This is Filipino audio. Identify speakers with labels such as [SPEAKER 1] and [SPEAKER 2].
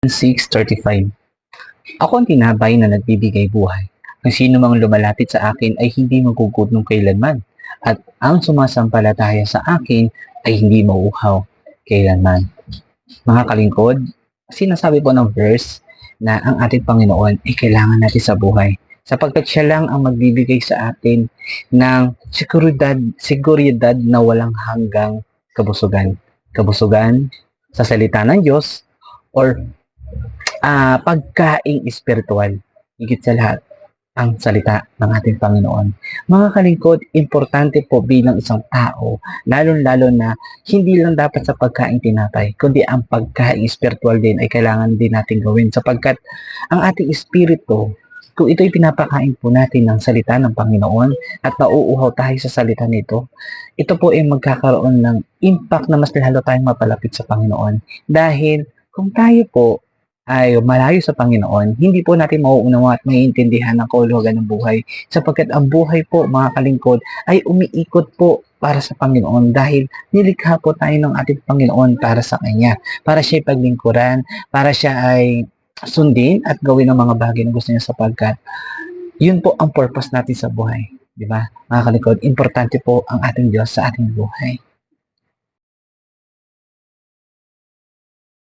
[SPEAKER 1] 6:35. Ako ang tinapay na nagbibigay buhay. Ang sino mang lumalapit sa akin ay hindi magugutom kailanman, at ang sumasampalataya sa akin ay hindi mauuhaw kailanman. Mga kalingkod, sinasabi po ng verse na ang ating Panginoon ay kailangan natin sa buhay, sapagkat siya lang ang magbibigay sa atin ng seguridad na walang hanggang kabusugan. Kabusugan sa salita ng Diyos, or pagkaing espiritual. Higit sa lahat, ang salita ng ating Panginoon. Mga kalingkod, importante po bilang isang tao, lalong-lalo na hindi lang dapat sa pagkain tinapay, kundi ang pagkain spiritual din ay kailangan din natin gawin, sapagkat ang ating espiritu, kung ito'y pinapakain po natin ng salita ng Panginoon at nauuhaw tayo sa salita nito, ito po ay magkakaroon ng impact na mas lalo tayong mapalapit sa Panginoon. Dahil kung tayo po ay malayo sa Panginoon, hindi po natin mauunawa at maiintindihan ang kahulugan ng buhay. Sapagkat ang buhay po, mga kalingkod, ay umiikot po para sa Panginoon, dahil nilikha po tayo ng ating Panginoon para sa Kanya. Para siya paglingkuran, para siya ay sundin at gawin ang mga bagay na gusto niya, sapagkat yun po ang purpose natin sa buhay. Di ba? Mga kalingkod, importante po ang ating Diyos sa ating buhay.